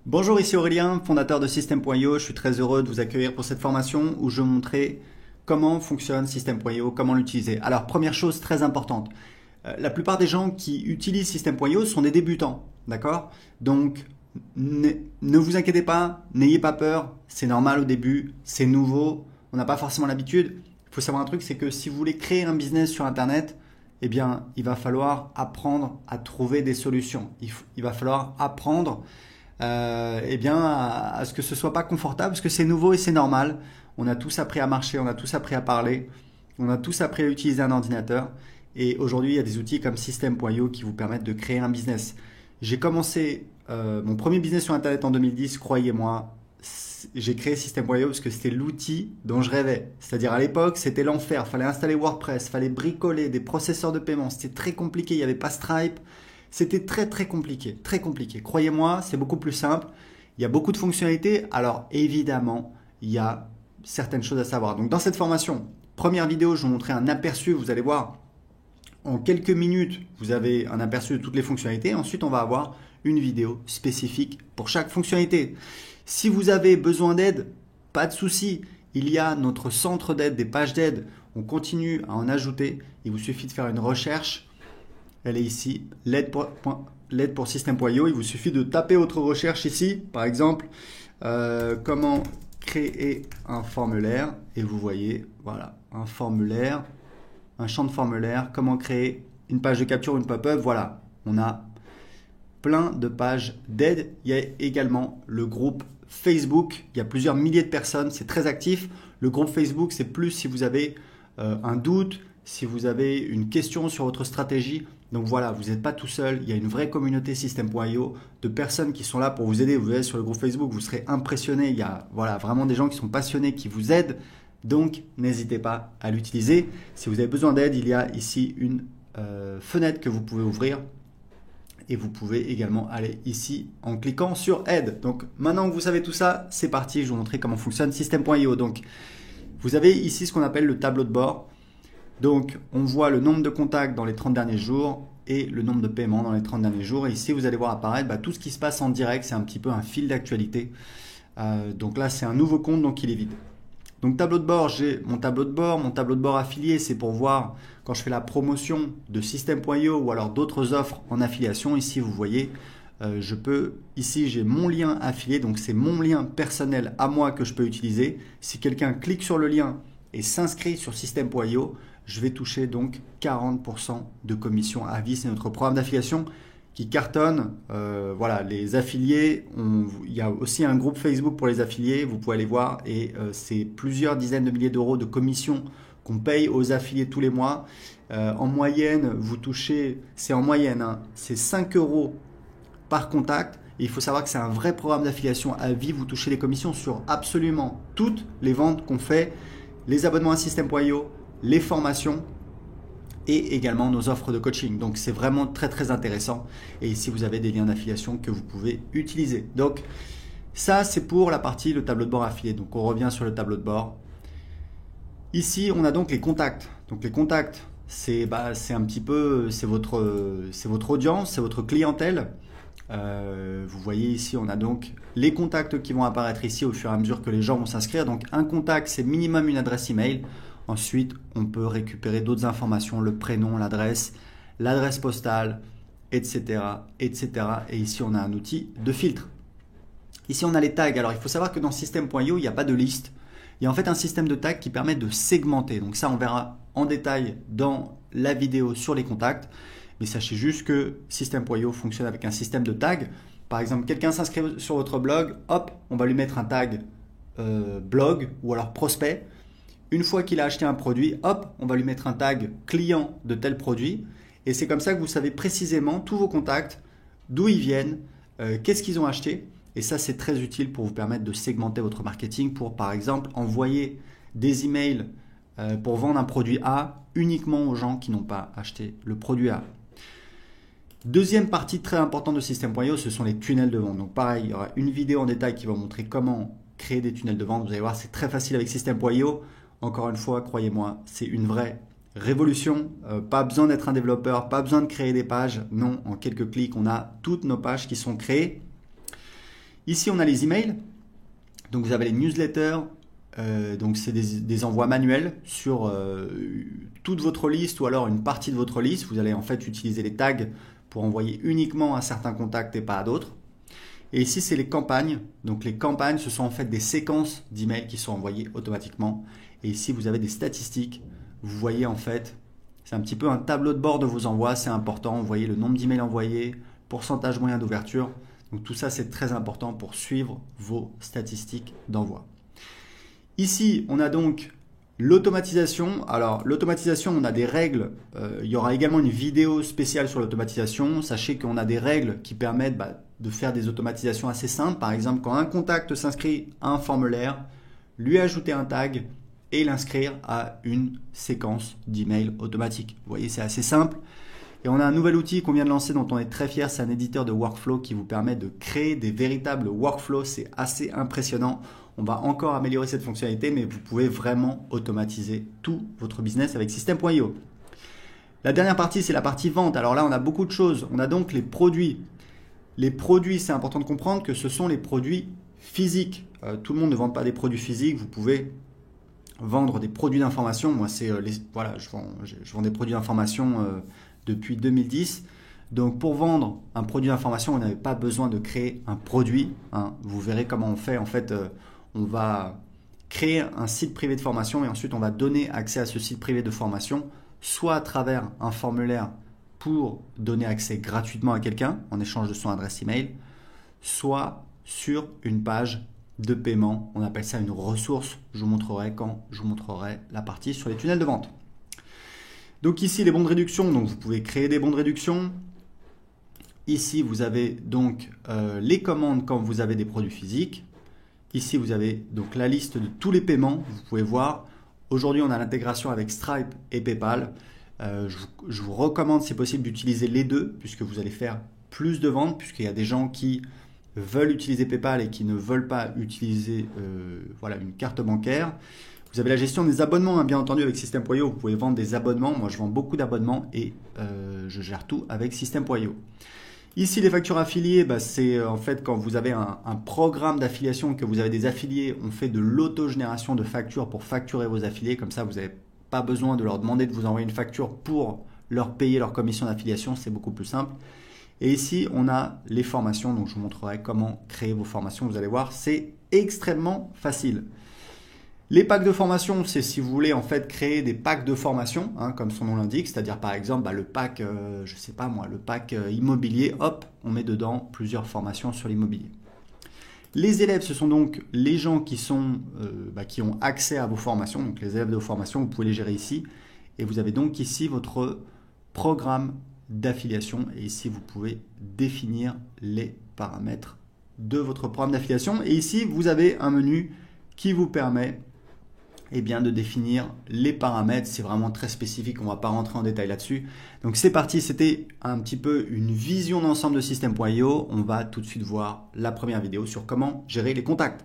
Bonjour, ici Aurélien, fondateur de System.io. Je suis très heureux de vous accueillir pour cette formation où je vais vous montrer comment fonctionne System.io, comment l'utiliser. Alors, première chose très importante, la plupart des gens qui utilisent System.io sont des débutants, d'accord? Donc, ne vous inquiétez pas, n'ayez pas peur, c'est normal au début, c'est nouveau, on n'a pas forcément l'habitude. Il faut savoir un truc, c'est que si vous voulez créer un business sur Internet, eh bien, il va falloir apprendre à trouver des solutions. Il va falloir apprendre eh bien, à ce que ce soit pas confortable, parce que c'est nouveau et c'est normal. On a tous appris à marcher, on a tous appris à parler, on a tous appris à utiliser un ordinateur. Et aujourd'hui, il y a des outils comme System.io qui vous permettent de créer un business. J'ai commencé mon premier business sur Internet en 2010, croyez-moi. J'ai créé System.io parce que c'était l'outil dont je rêvais. C'est-à-dire à l'époque, c'était l'enfer. Il fallait installer WordPress, il fallait bricoler des processeurs de paiement. C'était très compliqué, il n'y avait pas Stripe. C'était très très compliqué, très compliqué. Croyez-moi, c'est beaucoup plus simple. Il y a beaucoup de fonctionnalités. Alors évidemment, il y a certaines choses à savoir. Donc dans cette formation, première vidéo, je vais vous montrer un aperçu. Vous allez voir, en quelques minutes, vous avez un aperçu de toutes les fonctionnalités. Ensuite, on va avoir une vidéo spécifique pour chaque fonctionnalité. Si vous avez besoin d'aide, pas de souci. Il y a notre centre d'aide, des pages d'aide. On continue à en ajouter. Il vous suffit de faire une recherche. Elle est ici, l'aide pour System.io. Il vous suffit de taper votre recherche ici, par exemple, comment créer un formulaire. Et vous voyez, voilà, un formulaire, un champ de formulaire, comment créer une page de capture, une pop-up. Voilà, on a plein de pages d'aide. Il y a également le groupe Facebook. Il y a plusieurs milliers de personnes, c'est très actif. Le groupe Facebook, c'est plus si vous avez un doute, si vous avez une question sur votre stratégie. Donc voilà, vous n'êtes pas tout seul, il y a une vraie communauté System.io de personnes qui sont là pour vous aider. Vous allez sur le groupe Facebook, vous serez impressionné. Il y a voilà, vraiment des gens qui sont passionnés, qui vous aident. Donc n'hésitez pas à l'utiliser. Si vous avez besoin d'aide, il y a ici une fenêtre que vous pouvez ouvrir. Et vous pouvez également aller ici en cliquant sur aide. Donc maintenant que vous savez tout ça, c'est parti, je vais vous montrer comment fonctionne System.io. Donc vous avez ici ce qu'on appelle le tableau de bord. Donc, on voit le nombre de contacts dans les 30 derniers jours et le nombre de paiements dans les 30 derniers jours. Et ici, vous allez voir apparaître tout ce qui se passe en direct. C'est un petit peu un fil d'actualité. Donc là, c'est un nouveau compte, donc il est vide. Donc, tableau de bord, j'ai mon tableau de bord. Mon tableau de bord affilié, c'est pour voir quand je fais la promotion de System.io ou alors d'autres offres en affiliation. Ici, vous voyez, ici, j'ai mon lien affilié. Donc, c'est mon lien personnel à moi que je peux utiliser. Si quelqu'un clique sur le lien et s'inscrit sur System.io, je vais toucher donc 40% de commission à vie. C'est notre programme d'affiliation qui cartonne. Voilà, les affiliés, il y a aussi un groupe Facebook pour les affiliés, vous pouvez aller voir, et c'est plusieurs dizaines de milliers d'euros de commissions qu'on paye aux affiliés tous les mois. En moyenne, vous touchez, c'est en moyenne, hein, c'est 5 euros par contact. Et il faut savoir que c'est un vrai programme d'affiliation à vie. Vous touchez les commissions sur absolument toutes les ventes qu'on fait, les abonnements à System.io, les formations et également nos offres de coaching. Donc c'est vraiment très très intéressant. Et ici vous avez des liens d'affiliation que vous pouvez utiliser. Donc ça c'est pour la partie le tableau de bord affilié. Donc on revient sur le tableau de bord. Ici on a donc les contacts. Donc les contacts c'est un petit peu c'est votre audience, c'est votre clientèle. Vous voyez ici on a donc les contacts qui vont apparaître ici au fur et à mesure que les gens vont s'inscrire. Donc un contact c'est minimum une adresse email. Ensuite, on peut récupérer d'autres informations, le prénom, l'adresse postale, etc., etc. Et ici, on a un outil de filtre. Ici, on a les tags. Alors, il faut savoir que dans System.io, il n'y a pas de liste. Il y a en fait un système de tags qui permet de segmenter. Donc ça, on verra en détail dans la vidéo sur les contacts. Mais sachez juste que System.io fonctionne avec un système de tags. Par exemple, quelqu'un s'inscrit sur votre blog, hop, on va lui mettre un tag blog ou alors prospect. Une fois qu'il a acheté un produit, hop, on va lui mettre un tag client de tel produit. Et c'est comme ça que vous savez précisément tous vos contacts, d'où ils viennent, qu'est-ce qu'ils ont acheté. Et ça, c'est très utile pour vous permettre de segmenter votre marketing pour, par exemple, envoyer des emails pour vendre un produit A uniquement aux gens qui n'ont pas acheté le produit A. Deuxième partie très importante de System.io, ce sont les tunnels de vente. Donc pareil, il y aura une vidéo en détail qui va vous montrer comment créer des tunnels de vente. Vous allez voir, c'est très facile avec System.io. Encore une fois, croyez-moi, c'est une vraie révolution. Pas besoin d'être un développeur, pas besoin de créer des pages. Non, en quelques clics, on a toutes nos pages qui sont créées. Ici, on a les emails. Donc, vous avez les newsletters. Donc, c'est des envois manuels sur toute votre liste ou alors une partie de votre liste. Vous allez en fait utiliser les tags pour envoyer uniquement à certains contacts et pas à d'autres. Et ici, c'est les campagnes. Donc, les campagnes, ce sont en fait des séquences d'emails qui sont envoyées automatiquement. Et ici, vous avez des statistiques. Vous voyez en fait, c'est un petit peu un tableau de bord de vos envois. C'est important. Vous voyez le nombre d'emails envoyés, pourcentage moyen d'ouverture. Donc, tout ça, c'est très important pour suivre vos statistiques d'envoi. Ici, on a donc l'automatisation. Alors, l'automatisation, on a des règles. Il y aura également une vidéo spéciale sur l'automatisation. Sachez qu'on a des règles qui permettent de faire des automatisations assez simples. Par exemple, quand un contact s'inscrit à un formulaire, lui ajouter un tag et l'inscrire à une séquence d'emails automatique. Vous voyez, c'est assez simple. Et on a un nouvel outil qu'on vient de lancer dont on est très fier. C'est un éditeur de workflow qui vous permet de créer des véritables workflows. C'est assez impressionnant. On va encore améliorer cette fonctionnalité, mais vous pouvez vraiment automatiser tout votre business avec System.io. La dernière partie, c'est la partie vente. Alors là, on a beaucoup de choses. On a donc les produits. Les produits, c'est important de comprendre que ce sont les produits physiques. Tout le monde ne vend pas des produits physiques. Vous pouvez vendre des produits d'information. Moi, voilà, je vends des produits d'information depuis 2010. Donc, pour vendre un produit d'information, vous n'avez pas besoin de créer un produit. Vous verrez comment on fait. En fait, on va créer un site privé de formation et ensuite, on va donner accès à ce site privé de formation, soit à travers un formulaire pour donner accès gratuitement à quelqu'un en échange de son adresse email, soit sur une page de paiement. On appelle ça une ressource. Je vous montrerai quand je vous montrerai la partie sur les tunnels de vente. Donc ici, les bons de réduction. Donc vous pouvez créer des bons de réduction. Ici, vous avez donc les commandes quand vous avez des produits physiques. Ici, vous avez donc la liste de tous les paiements. Vous pouvez voir. Aujourd'hui, on a l'intégration avec Stripe et PayPal. Je vous recommande, si possible, d'utiliser les deux puisque vous allez faire plus de ventes, puisqu'il y a des gens qui veulent utiliser PayPal et qui ne veulent pas utiliser une carte bancaire. Vous avez la gestion des abonnements, bien entendu, avec System.io. Vous pouvez vendre des abonnements. Moi, je vends beaucoup d'abonnements et je gère tout avec System.io. Ici, les factures affiliées, c'est en fait quand vous avez un programme d'affiliation, que vous avez des affiliés, on fait de l'autogénération de factures pour facturer vos affiliés. Comme ça, vous n'avez pas besoin de leur demander de vous envoyer une facture pour leur payer leur commission d'affiliation. C'est beaucoup plus simple. Et ici, on a les formations. Donc, je vous montrerai comment créer vos formations. Vous allez voir, c'est extrêmement facile. Les packs de formation, c'est si vous voulez en fait créer des packs de formation, comme son nom l'indique, c'est-à-dire par exemple le pack, le pack immobilier, hop, on met dedans plusieurs formations sur l'immobilier. Les élèves, ce sont donc les gens qui ont accès à vos formations, donc les élèves de vos formations, vous pouvez les gérer ici. Et vous avez donc ici votre programme d'affiliation et ici vous pouvez définir les paramètres de votre programme d'affiliation. Et ici, vous avez un menu qui vous permet de définir les paramètres. C'est vraiment très spécifique, on ne va pas rentrer en détail là-dessus. Donc c'est parti, c'était un petit peu une vision d'ensemble de System.io. On va tout de suite voir la première vidéo sur comment gérer les contacts.